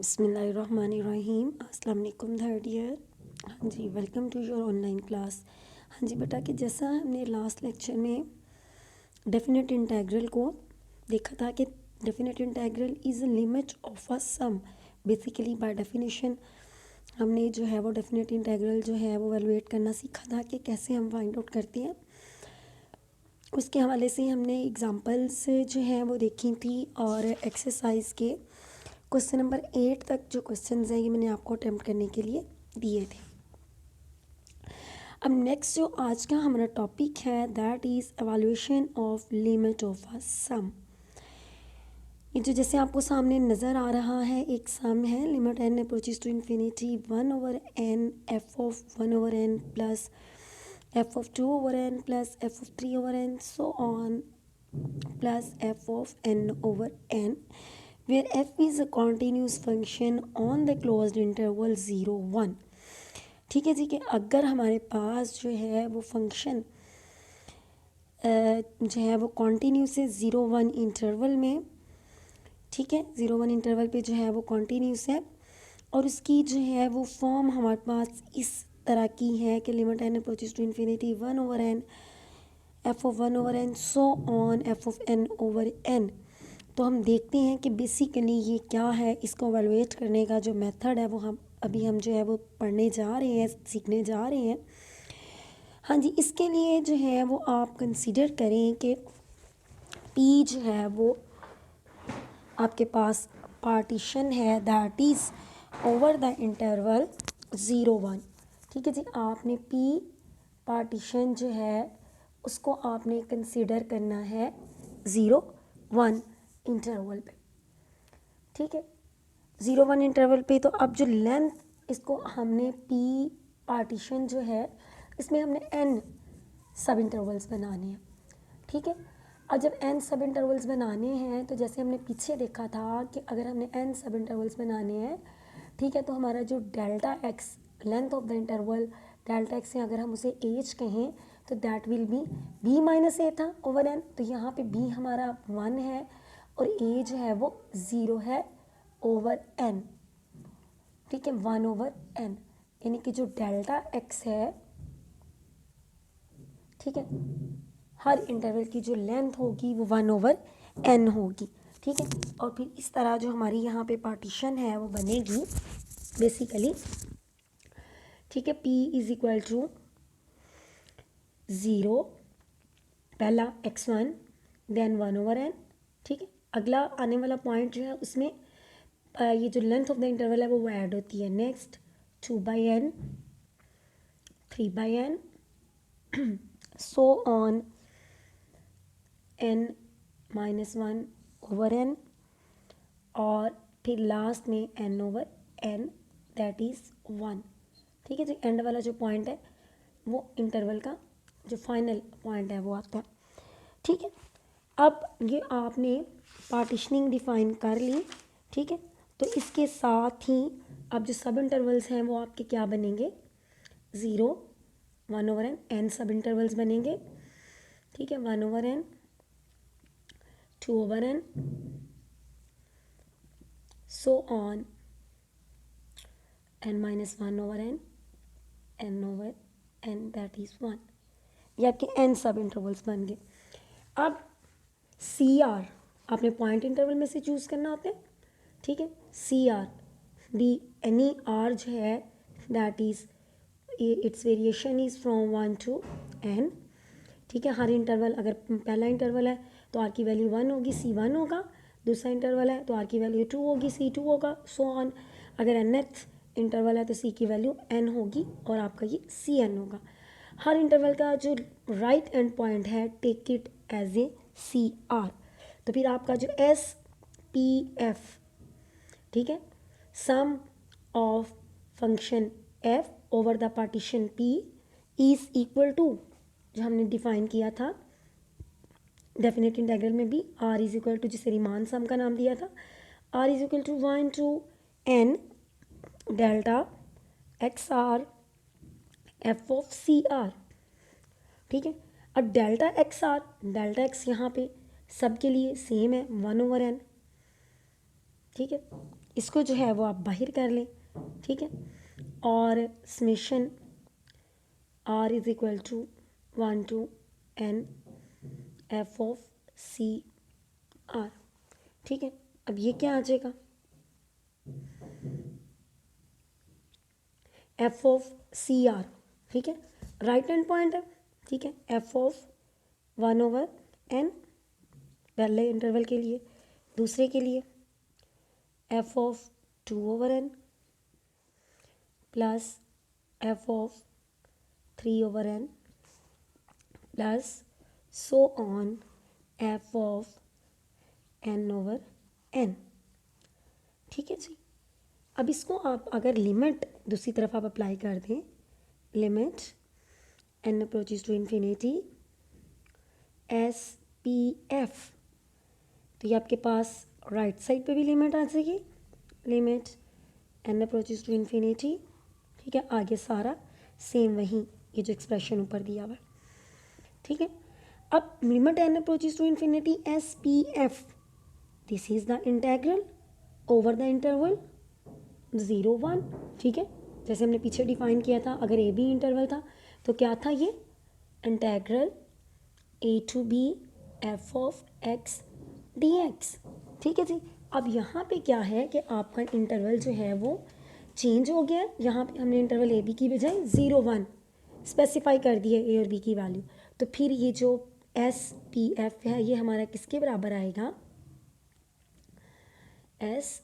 बिस्मिल्लाहिर्रहमानिर्रहीम। अस्सलाम वालेकुम थर्ड ईयर। हाँ जी, welcome to your online class. हाँ जी बेटा, कि जैसा हमने लास्ट लेक्चर में डेफिनेट इंटेग्रल को देखा था कि definite integral is a limit of a sum. Basically by definition हमने जो है वो डेफिनेट इंटेग्रल जो है वो वैल्यूएट करना सीखा था कि कैसे हम फाइंड आउट करते हैं। उसके हवाले से हमने एग्जांपल्स जो हैं वो देखी थी और एक्सरसाइज के क्वेश्चन नंबर 8 तक जो क्वेश्चंस हैं ये मैंने आपको अटेम्प्ट करने के लिए दिए थे। अब नेक्स्ट जो आज का हमारा टॉपिक है that is evaluation of limit of a sum. ये जो जैसे आपको सामने नज़र आ रहा है एक सम है, limit N approaches to infinity 1/n F of 1/n plus F of 2/n plus F of 3/n so on plus F of n/n where f is a continuous function on the closed interval 0 1। ठीक है जी, कि अगर हमारे पास जो है वो function जो है वो कॉन्टीन्यूस है 0 1 इंटरवल में, ठीक है 0 1 इंटरवल पे जो है वो कॉन्टीन्यूस है और उसकी जो है वो फॉर्म हमारे पास इस तरह की है कि limit N approaches to infinity 1/n F of 1/n so on F of n/n। तो हम देखते हैं कि बेसिकली ये क्या है, इसको एवेलुएट करने का जो मेथड है वो हम जो है वो पढ़ने जा रहे हैं, सीखने जा रहे हैं। हाँ जी, इसके लिए जो है वो आप कंसीडर करें कि पी जो है वो आपके पास पार्टीशन है that is over the interval 0 1। ठीक है जी, आपने पी पार्टीशन जो है उसको आपने कंसीडर करना है 0 1 इंटरवल पे। ठीक है 0 1 इंटरवल पे। तो अब जो लेंथ इसको हमने पी पार्टीशन जो है इसमें हमने एन सब इंटरवल्स बनाने हैं। ठीक है, और जब एन सब इंटरवल्स बनाने हैं तो जैसे हमने पीछे देखा था कि अगर हमने एन सब इंटरवल्स बनाने हैं, ठीक है, तो हमारा जो delta X length of the interval delta X है, अगर हम उसे एज कहें तो that will be B minus A था ओवर एन। तो यहाँ पे बी हमारा 1 है और ए जो है वो 0 है ओवर एन। ठीक है 1/n, यानी कि जो डेल्टा एक्स है, ठीक है, हर इंटरवल की जो लेंथ होगी वो 1/n होगी। ठीक है, और फिर इस तरह जो हमारी यहाँ पे पार्टीशन है वो बनेगी बेसिकली। ठीक है, p इज इक्वल टू 0 पहला x1 देन 1/n। ठीक है, अगला आने वाला पॉइंट जो है उसमें ये जो लेंथ ऑफ द इंटरवल है वो ऐड होती है। Next 2/n 3/n so on n-1/n और फिर लास्ट में n/n दैट इज़ 1। ठीक है जी, एंड वाला जो पॉइंट है वो इंटरवल का जो फाइनल पॉइंट है वो आता है। ठीक है, अब ये आपने पार्टीशनिंग डिफाइन कर ली। ठीक है, तो इसके साथ ही अब जो सब इंटरवल्स हैं वो आपके क्या बनेंगे 0 1/n एन सब इंटरवल्स बनेंगे। ठीक है 1/n 2/n so on n-1/n n/n that is 1। ये आपके एन सब इंटरवल्स बन गए। अब सी आर आपने पॉइंट इंटरवल में से चूज़ करना होता है। ठीक है, सी आर दी एनी आर जो है that is its variation is from 1 to n। ठीक है, हर इंटरवल अगर पहला इंटरवल है तो आर की वैल्यू 1 होगी, सी 1 होगा। दूसरा इंटरवल है तो आर की वैल्यू 2 होगी, सी 2 होगा, सो ऑन। अगर nth इंटरवल है तो सी की वैल्यू n होगी और आपका ये सी एन होगा। हर इंटरवल का जो राइट एंड पॉइंट है take it as a C R. तो फिर आपका जो एस पी एफ, ठीक है, sum of function F over the partition P is equal to जो हमने डिफाइन किया था डेफिनेट इंटेग्रल में भी आर इज इक्वल टू, जिसे रीमान सम का नाम दिया था, R is equal to 1 to n delta X R F of C R. ठीक है, अब delta X R delta x यहाँ पे सब के लिए सेम है 1/n। ठीक है, इसको जो है वो आप बाहर कर लें, ठीक है, और summation r is equal to 1 to n f of C r, ठीक है। अब ये क्या आ जाएगा, एफ ऑफ सी आर, ठीक है, राइट हैंड पॉइंट है, ठीक है, एफ ऑफ 1/n पहले इंटरवल के लिए, दूसरे के लिए F of 2/n plus F of 3/n plus so on F of n/n, ठीक है जी। अब इसको आप अगर लिमिट दूसरी तरफ आप अप्लाई कर दें, limit n approaches to infinity S P F, तो ये आपके पास राइट साइड पे भी लिमिट आ जाएगी, limit n approaches to infinity, ठीक है, आगे सारा सेम वही ये जो एक्सप्रेशन ऊपर दिया हुआ है, ठीक है। अब limit n approaches to infinity S P F, this is the integral over the interval 0 1, ठीक है, जैसे हमने पीछे डिफाइन किया था, अगर ए बी इंटरवल था तो क्या था ये, integral a to b f of x dx, ठीक है जी। अब यहाँ पे क्या है कि आपका इंटरवल जो है वो चेंज हो गया है, यहाँ पे हमने इंटरवल ए बी की बजाय 0 1 स्पेसिफाई कर दिया ए और बी की वैल्यू, तो फिर ये जो एस पी एफ है ये हमारा किसके बराबर आएगा, S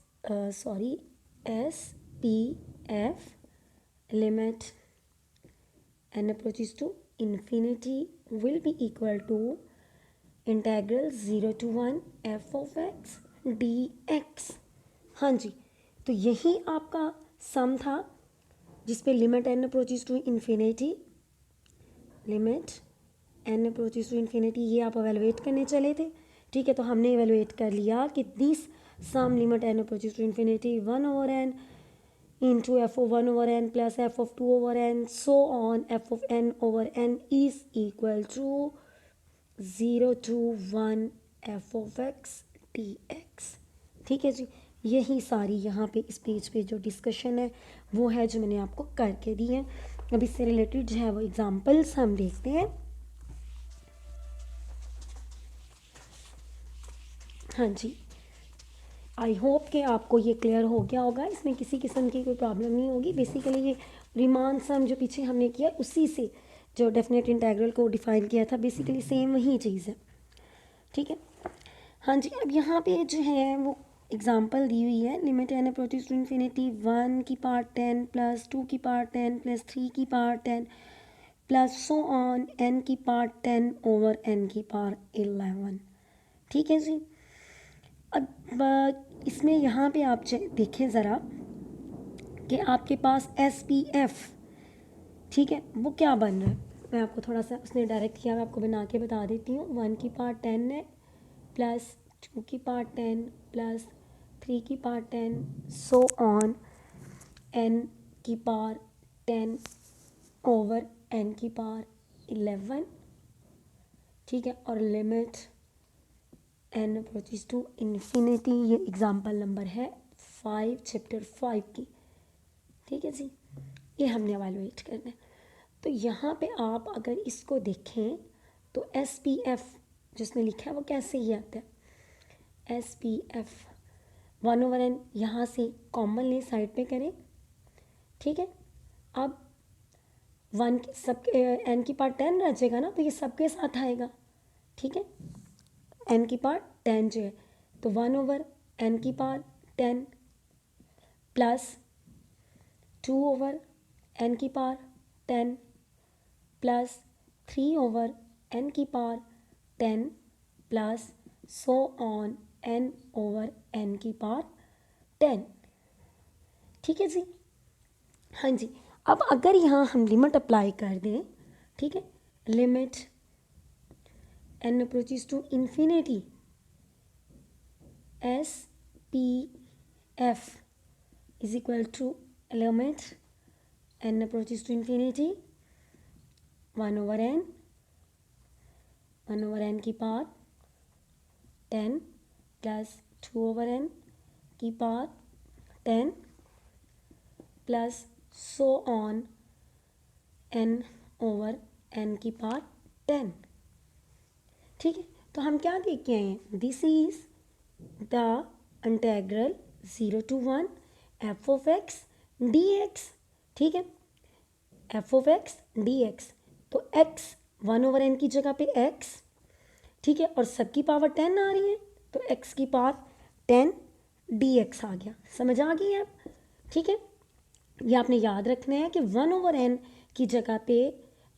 P F limit n approaches to infinity will be equal to integral 0 to 1 f of x dx। हाँ जी, तो यही आपका सम था जिस पे limit n approaches to infinity, limit n approaches to infinity ये आप एवेलुएट करने चले थे, ठीक है, तो हमने एवेलुएट कर लिया कि this sum limit n approaches to infinity 1/n into f of 1/n plus f of 2/n so on f of n/n is equal to 0 to 1 f of x dx, ठीक है जी। यही सारी यहाँ पे इस पेज पे जो डिस्कशन है वो है जो मैंने आपको करके दी है। अब इससे रिलेटेड जो है वो एग्जांपल्स हम देखते हैं। हाँ जी, आई होप कि आपको ये क्लियर हो गया होगा, इसमें किसी किस्म की कोई प्रॉब्लम नहीं होगी। बेसिकली ये रिमान सम जो पीछे हमने किया उसी से जो डेफिनेट इंटेग्रल को डिफाइन किया था, बेसिकली सेम वही चीज़ है, ठीक है। हाँ जी, अब यहाँ पे जो है वो एग्जांपल दी हुई है, limit n approaches to infinity 1 की पावर 10 प्लस 2 की पावर 10 प्लस 3 की power 10 plus so on n की पावर 10 ओवर n की पावर 11, ठीक है जी। अब इसमें यहाँ पे आप देखें ज़रा कि आपके पास एस पी एफ, ठीक है, वो क्या बन रहा है। मैं आपको थोड़ा सा उसने डायरेक्ट किया, मैं आपको बना के बता देती हूँ। 1 की पावर 10 है प्लस 2 की पावर 10 प्लस 3 की पावर 10 सो ऑन n की पावर 10 ओवर n की पावर 11, ठीक है, और limit n approaches to infinity, ये एग्जांपल नंबर है 5 चैप्टर 5 की, ठीक है जी। ये हमने एवेलुएट करना है। तो यहाँ पे आप अगर इसको देखें तो एस पी एफ जिसमें लिखा है वो कैसे ही आता है, एस पी एफ 1/n यहाँ से कॉमन ले साइड पे करें, ठीक है। अब 1 सब n की पावर 10 रह जाएगा ना, तो ये सबके साथ आएगा, ठीक है, n की पावर 10 जो है, तो 1/n की पावर 10 प्लस 2/n की पावर 10 प्लस 3/n की power 10 plus so on n/n की पावर 10, ठीक है जी। हाँ जी, अब अगर यहाँ हम लिमिट अप्लाई कर दें, ठीक है, limit n approaches to infinity S P F is equal to limit n approaches to infinity 1/n की पावर 10 प्लस 2/n की power 10 plus so on n over n की पावर 10। ठीक है, तो हम क्या देख के आए हैं, this is the integral 0 to 1 F of x D x. ठीक है, F of x D x, तो x 1/n की जगह पे x, ठीक है, और सबकी पावर 10 आ रही है, तो x की पावर 10 dx आ गया। समझ आ गई आप? ठीक है, ये आपने याद रखना है कि 1/n की जगह पे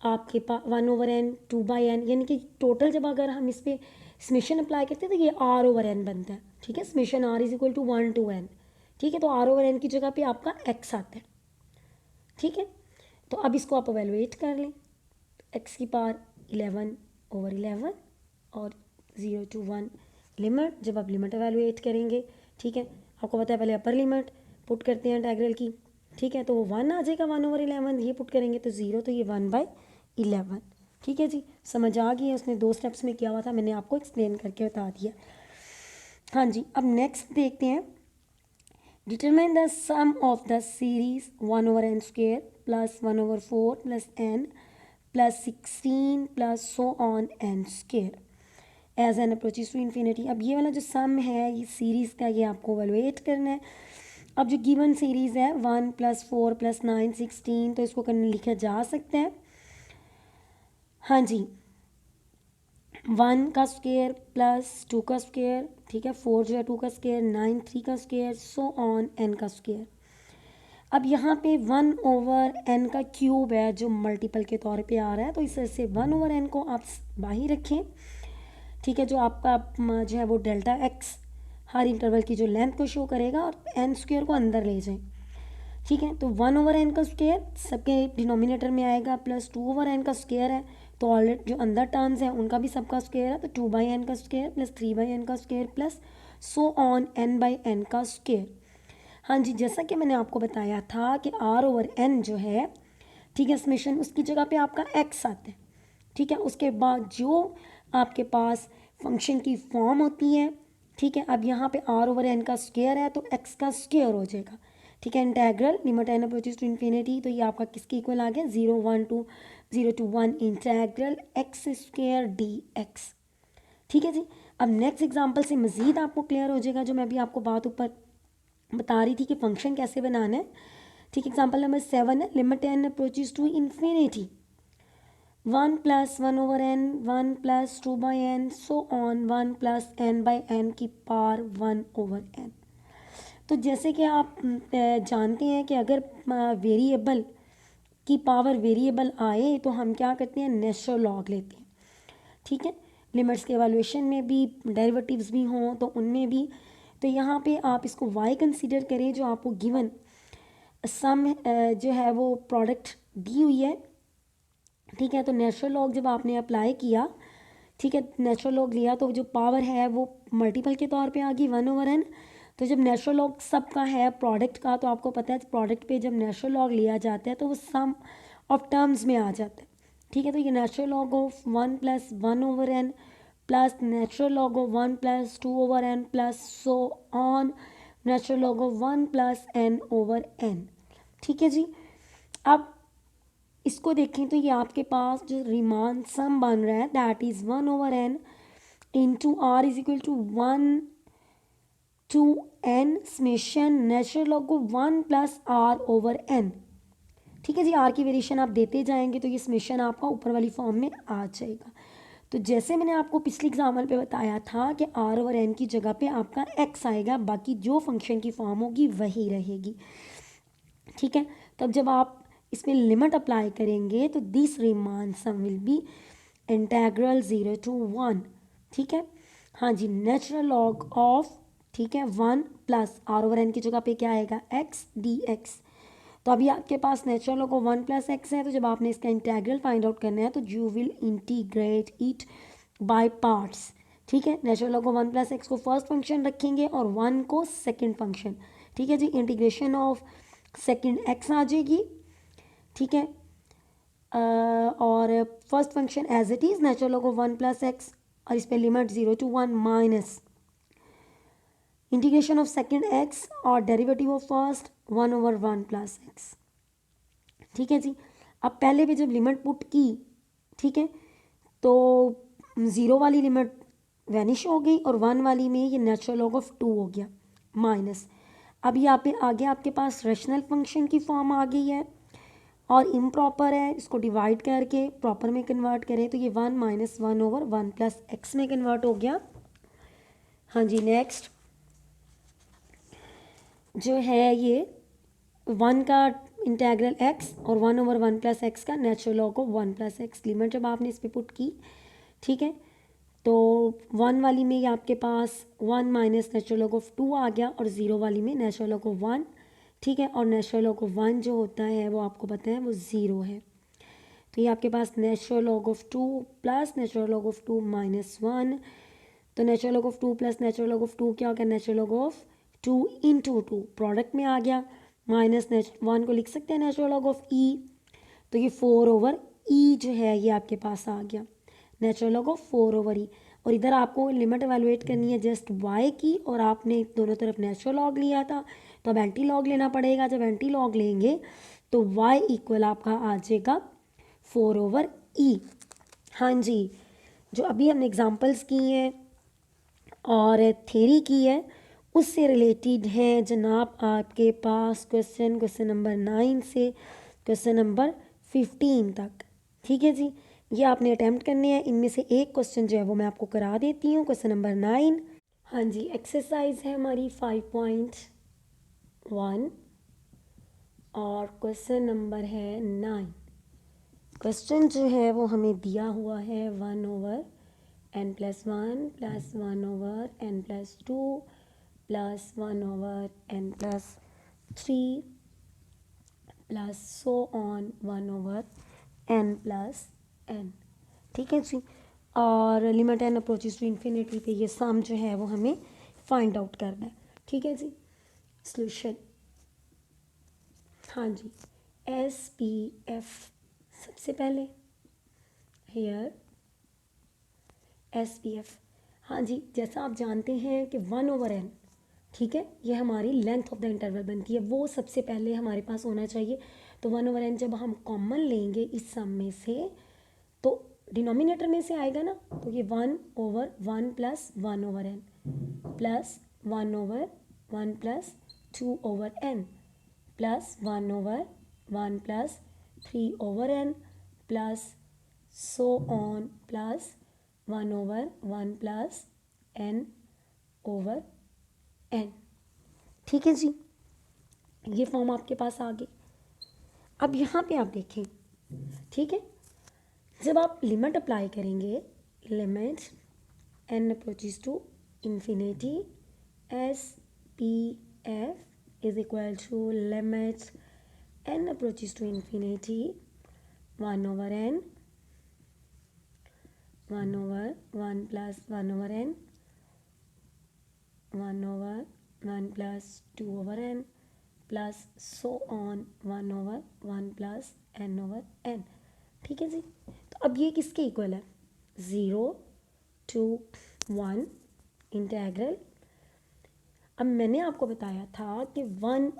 आपके पास 1/n 2/n, यानी कि टोटल जब अगर हम इस पर समेशन अप्लाई करते हैं तो ये r/n बनता है। ठीक है, summation r is equal to 1 to n। ठीक है, तो r/n की जगह पे आपका x आता है। ठीक है, तो अब इसको आप एवेलुएट कर लें, x की पावर 11/11 और 0 to 1 लिमिट, जब आप लिमिट एवेलुएट करेंगे, ठीक है, आपको पता है पहले अपर लिमिट पुट करते हैं इंटीग्रल की। ठीक है, तो वो 1 आ जाएगा 1/11, ये पुट करेंगे तो 0, तो ये 1/11। ठीक है जी, समझ आ गई है? उसने 2 स्टेप्स में किया हुआ था, मैंने आपको एक्सप्लेन करके बता दिया। हाँ जी, अब नेक्स्ट देखते हैं, determine the sum of the series 1/n² plus 1/4 plus n plus 16 plus so on n² as N approaches to infinity. अब ये वाला जो सम है ये सीरीज़ का, ये आपको एवेलुएट करना है। अब जो गिवन सीरीज़ है 1 + 4 + 9 16, तो इसको करने लिखा जा सकता है, हाँ जी, 1 का स्क्वायर प्लस 2 का स्क्वायर, ठीक है, 4 जो है 2 का स्क्वायर, 9 3 का स्क्वायर, सो ऑन n का स्क्वायर। अब यहाँ पे 1/n का क्यूब है जो मल्टीपल के तौर पे आ रहा है, तो इस तरह से 1/n को आप बाहर रखें। ठीक है, जो आपका जो है वो डेल्टा एक्स हर इंटरवल की जो लेंथ को शो करेगा, और n² को अंदर ले जाएं। ठीक है, तो 1/n का स्क्वायर सबके डिनोमिनेटर में आएगा, प्लस 2/n का स्क्वायर है, तो ऑलरेडी जो अंदर टर्म्स हैं उनका भी सबका स्क्वायर है, तो 2/n का स्क्वायर प्लस 3/n का square plus so on n/n का स्क्वायर। हाँ जी, जैसा कि मैंने आपको बताया था कि r/n जो है, ठीक है, समेशन उसकी जगह पे आपका x आता है। ठीक है, उसके बाद जो आपके पास फंक्शन की फॉर्म होती है, ठीक है, अब यहाँ पे r/n का स्क्वायर है तो x का स्क्वायर हो जाएगा। ठीक है, integral limit n approaches to infinity, तो ये आपका किसके इक्वल आ गया, 0 to 1 इंटेग्रल x² dx। ठीक है जी, अब नेक्स्ट एग्जांपल से मज़ीद आपको क्लियर हो जाएगा जो मैं अभी आपको बात ऊपर बता रही थी कि फंक्शन कैसे बनाना है। ठीक, एग्जांपल नंबर 7 है, limit n approaches to infinity 1 + 1/n 1 + 2/n so on 1 + n/n की पावर 1/n। तो जैसे कि आप जानते हैं कि अगर वेरिएबल की पावर वेरिएबल आए तो हम क्या करते हैं, नेचुरल लॉग लेते हैं। ठीक है, लिमिट्स के एवैल्यूएशन में भी, डेरिवेटिव्स भी हों तो उनमें भी। तो यहाँ पे आप इसको y कंसीडर करें जो आपको गिवन सम जो है वो प्रोडक्ट दी हुई है। ठीक है, तो नेचुरल लॉग जब आपने अप्लाई किया, ठीक है, नेचुरल लॉग लिया तो जो पावर है वो मल्टीपल के तौर पे आ गई 1/n। तो जब नेचुरल लॉग सबका है प्रोडक्ट का, तो आपको पता है प्रोडक्ट पे जब नेचुरल लॉग लिया जाता है तो वो सम ऑफ टर्म्स में आ जाता है। ठीक है, तो ये natural log of 1 + 1/n plus natural log of 1 + 2/n plus so on natural log of 1 + n/n। ठीक है जी, अब इसको देखें तो ये आपके पास जो रिमान सम बन रहा है that is 1/n into r is equal to 1 to n summation natural log of 1 + r/n। ठीक है जी, r की वेरिएशन आप देते जाएंगे तो ये समेशन आपका ऊपर वाली फॉर्म में आ जाएगा। तो जैसे मैंने आपको पिछले एग्जाम्पल पे बताया था कि r/n की जगह पे आपका x आएगा, बाकी जो फंक्शन की फॉर्म होगी वही रहेगी। ठीक है, तब जब आप इसमें लिमिट अप्लाई करेंगे तो this Riemann sum will be integral 0 to 1। ठीक है, हाँ जी, नेचुरल लॉग ऑफ, ठीक है, 1 + r/n की जगह पे क्या आएगा, x dx। तो अभी आपके पास नेचुरल लॉग ऑफ 1 + x है, तो जब आपने इसका इंटेग्रल फाइंड आउट करना है तो you will integrate it by parts. ठीक है, नेचुरल लॉग ऑफ 1 + x को फर्स्ट फंक्शन रखेंगे और 1 को सेकंड फंक्शन। ठीक है जी, इंटीग्रेशन ऑफ सेकंड x आ जाएगी। ठीक है, और first function as it is natural log of 1 + x, और इस पर limit 0 to 1 minus integration of second X और derivative of first 1/1 plus X. ठीक है जी। अब पहले भी जब लिमिट पुट की, ठीक है, तो 0 वाली लिमिट वैनिश हो गई और 1 वाली में ये नेचुरल लॉग ऑफ 2 हो गया माइनस। अब यहाँ पे आगे आपके पास रेशनल फंक्शन की फॉर्म आ गई है और इम्प्रॉपर है, इसको डिवाइड करके प्रॉपर में कन्वर्ट करें तो ये 1 - 1/1 प्लस एक्स में कन्वर्ट हो गया। हाँ जी, नेक्स्ट जो है ये 1 का इंटेग्रल x और 1/1 प्लस एक्स का natural log of 1 plus x. Limit जब आपने इस पर पुट की, ठीक है, तो 1 वाली में ये आपके पास 1 माइनस नेचुरल लॉग ऑफ 2 आ गया और 0 वाली में नेचुरल लॉग ऑफ 1। ठीक है, और नेचुरल लॉग ऑफ 1 जो होता है वो आपको पता है वो 0 है। तो ये आपके पास natural log of 2 plus natural log of 2 minus 1। तो natural log of 2 plus natural log of 2 क्या हो गया, natural log of 2 into 2 product में आ गया, माइनस 1 को लिख सकते हैं नेचुरल लॉग ऑफ ई। तो ये 4/e जो है ये आपके पास आ गया, नेचुरल लॉग ऑफ 4/e। और इधर आपको लिमिट एवेलुएट करनी है जस्ट y की, और आपने दोनों तरफ नेचुरल लॉग लिया था तो अब एंटी लॉग लेना पड़ेगा। जब एंटी लॉग लेंगे तो y इक्वल आपका आ जाएगा 4/e। हाँ जी, जो अभी हमने एग्जांपल्स की हैं और थ्योरी की है उससे रिलेटेड है जनाब आपके पास क्वेश्चन नंबर 9 से क्वेश्चन नंबर 15 तक। ठीक है जी, ये आपने अटैम्प्ट करने हैं। इनमें से एक क्वेश्चन जो है वो मैं आपको करा देती हूँ, क्वेश्चन नंबर 9। हाँ जी, एक्सरसाइज है हमारी 5.1 और क्वेश्चन नंबर है 9। क्वेश्चन जो है वो हमें दिया हुआ है 1/n+1 plus 1/n+2 plus 1/n+3 plus so on 1/n+n। ठीक है जी, और limit n approaches to infinity पे ये सम जो है वो हमें फाइंड आउट करना है। ठीक है जी, सॉल्यूशन। हाँ जी, SPF सबसे पहले हेयर SPF। हाँ जी, जैसा आप जानते हैं कि 1/n, ठीक है, ये हमारी लेंथ ऑफ द इंटरवल बनती है, वो सबसे पहले हमारे पास होना चाहिए। तो 1/n जब हम कॉमन लेंगे इस सम में से तो डिनोमिनेटर में से आएगा ना, तो ये 1/1 plus 1/n plus 1/1 plus 2/n plus 1/1 plus 3/n plus so on plus 1/1 plus n/n। ठीक है जी, ये फॉर्म आपके पास आ गई। अब यहाँ पे आप देखें, ठीक है, जब आप लिमिट अप्लाई करेंगे, limit n approaches to infinity SPF is equal to limit n approaches to infinity 1/n 1/1 plus 1/n 1/1 plus 2/n plus so on 1/1 plus n/n। ठीक है जी, तो अब ये किसके इक्वल है, 0 to 1 इंटेग्रल। अब मैंने आपको बताया था कि 1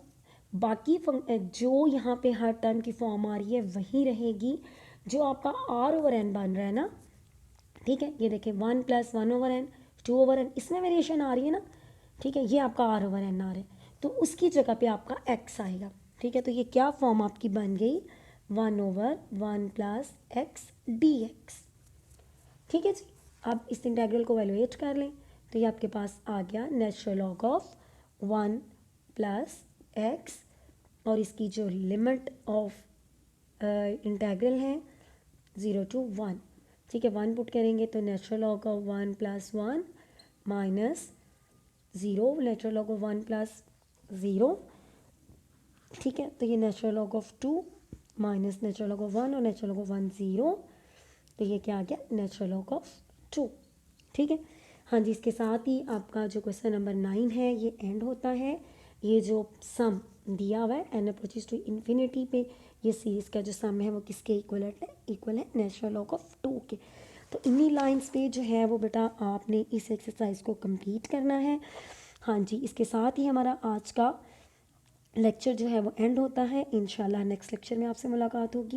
बाकी जो यहाँ पे हर टर्म की फॉर्म आ रही है वही रहेगी जो आपका r/n बन रहा है ना। ठीक है, ये देखिए 1 प्लस 1/n 2/n, इसमें वेरिएशन आ रही है ना। ठीक है, ये आपका r/n आ रहा है, तो उसकी जगह पे आपका x आएगा। ठीक है, तो ये क्या फॉर्म आपकी बन गई, 1/1 प्लस x dx। ठीक है जी, अब इस इंटेग्रल को वैल्यूएट कर लें तो ये आपके पास आ गया natural log of 1 plus x, और इसकी जो लिमिट ऑफ इंटेग्रल है 0 to 1। ठीक है, 1 पुट करेंगे तो natural log of 1 plus 1 minus 0, natural log of 1 plus 0। ठीक है, तो ये natural log of 2 minus natural log of 1 और नेचुरल लॉग ऑफ 1 0, तो ये क्या आ गया, नेचुरल लॉग ऑफ 2। ठीक है, हाँ जी, इसके साथ ही आपका जो क्वेश्चन नंबर 9 है ये एंड होता है। ये जो सम दिया हुआ है n अप्रोचेस टू इन्फिनिटी पे, ये सीरीज़ का जो सम है वो किसके इक्वल है, नेचुरल लॉग ऑफ 2 के। तो इन्हीं लाइंस पे जो है वो बेटा आपने इस एक्सरसाइज को कंप्लीट करना है। हाँ जी, इसके साथ ही हमारा आज का लेक्चर जो है वो एंड होता है। इंशाल्लाह नेक्स्ट लेक्चर में आपसे मुलाकात होगी।